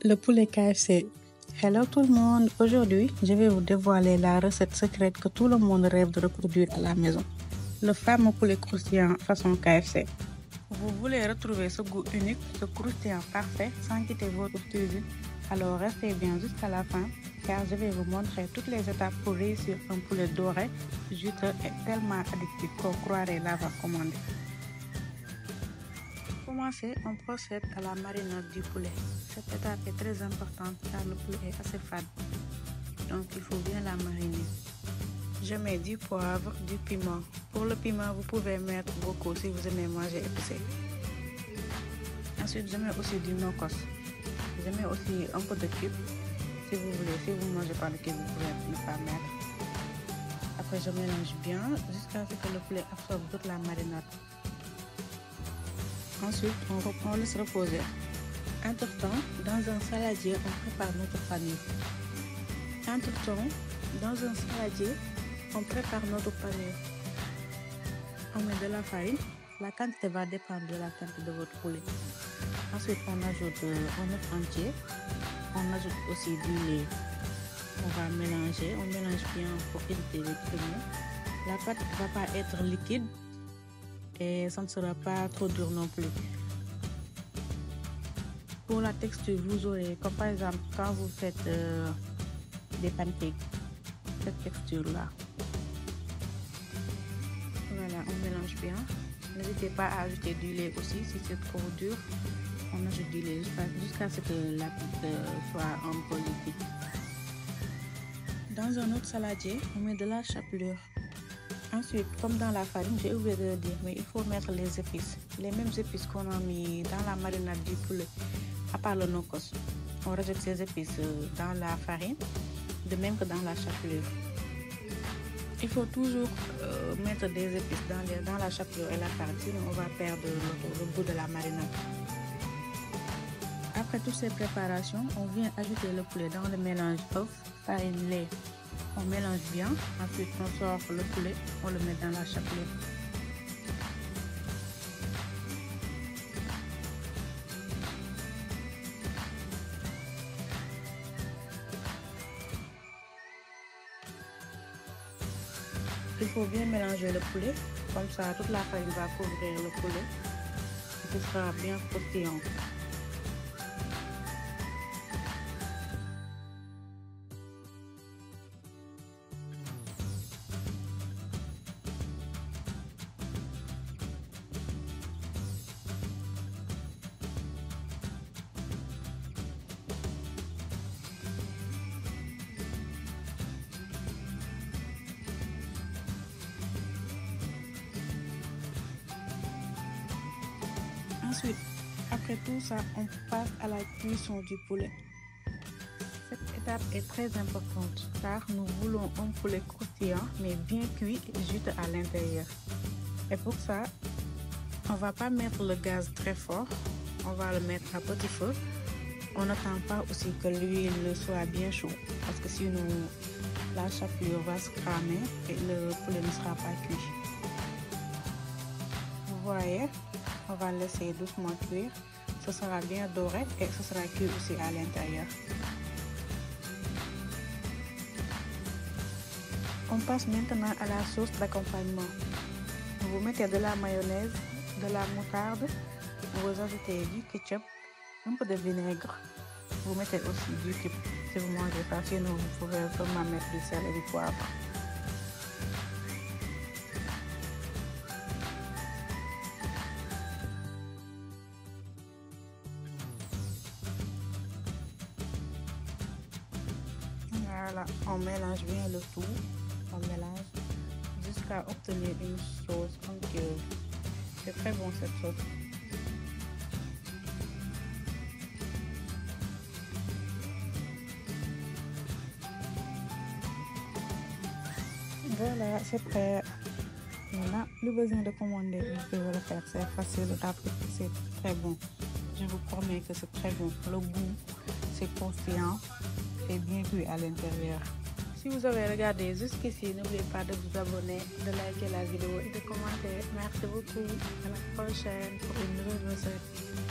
Le poulet KFC. Hello tout le monde, aujourd'hui je vais vous dévoiler la recette secrète que tout le monde rêve de reproduire à la maison. Le fameux poulet croustillant façon KFC. Vous voulez retrouver ce goût unique, ce croustillant parfait sans quitter votre cuisine? Alors restez bien jusqu'à la fin car je vais vous montrer toutes les étapes pour réussir un poulet doré, juteux et tellement addictif qu'on croirait l'avoir commandé. Pour commencer, on procède à la marinade du poulet. Cette étape est très importante car le poulet est assez fade, donc il faut bien la mariner. Je mets du poivre, du piment. Pour le piment, vous pouvez mettre beaucoup si vous aimez manger épicé. Ensuite, je mets aussi du nokos. Je mets aussi un peu de cube. Si vous voulez, si vous ne mangez pas de cube, vous pouvez ne pas mettre. Après, je mélange bien jusqu'à ce que le poulet absorbe toute la marinade. Ensuite, on laisse reposer. Entre-temps, dans un saladier, on prépare notre panure. On met de la farine. La quantité va dépendre de la quantité de votre poulet. Ensuite, on ajoute un œuf entier. On ajoute aussi du lait. On va mélanger. On mélange bien pour éviter les grumeaux. La pâte ne va pas être liquide et ça ne sera pas trop dur non plus. Pour la texture, vous aurez, comme par exemple quand vous faites des pancakes, cette texture-là. Voilà, on mélange bien. N'hésitez pas à ajouter du lait aussi si c'est trop dur. On ajoute du lait jusqu'à ce que la pâte soit un peu liquide. Dans un autre saladier, on met de la chapelure. Ensuite, comme dans la farine, j'ai oublié de le dire, mais il faut mettre les épices. Les mêmes épices qu'on a mis dans la marinade du poulet, à part le nokos. On rajoute ces épices dans la farine, de même que dans la chapelure. Il faut toujours mettre des épices dans la chapelure et la farine, sinon on va perdre le goût de la marinade. Après toutes ces préparations, on vient ajouter le poulet dans le mélange œuf, farine, lait. On mélange bien, ensuite on sort le poulet, on le met dans la chapelure. Il faut bien mélanger le poulet, comme ça toute la farine va couvrir le poulet et ce sera bien croustillant. Ensuite, après tout ça, on passe à la cuisson du poulet. Cette étape est très importante car nous voulons un poulet croustillant mais bien cuit et juteux à l'intérieur. Et pour ça, on ne va pas mettre le gaz très fort, on va le mettre à petit feu. On n'attend pas aussi que l'huile soit bien chaude parce que sinon la chapelure va se cramer et le poulet ne sera pas cuit. Vous voyez? On va laisser doucement cuire. Ce sera bien doré et ce sera cuit aussi à l'intérieur. On passe maintenant à la sauce d'accompagnement. Vous mettez de la mayonnaise, de la moutarde, vous ajoutez du ketchup, un peu de vinaigre. Vous mettez aussi du cube si vous mangez pas, sinon vous pouvez seulement mettre du sel et du poivre. Voilà, on mélange bien le tout, on mélange jusqu'à obtenir une sauce onctueuse. C'est très bon cette sauce. Voilà, c'est prêt. On n'a plus besoin de commander, je peux le faire, c'est facile, c'est très bon. Je vous promets que c'est très bon. Le goût, c'est croustillant et bien cuit à l'intérieur. Si vous avez regardé jusqu'ici, n'oubliez pas de vous abonner, de liker la vidéo et de commenter. Merci beaucoup. À la prochaine pour une nouvelle recette.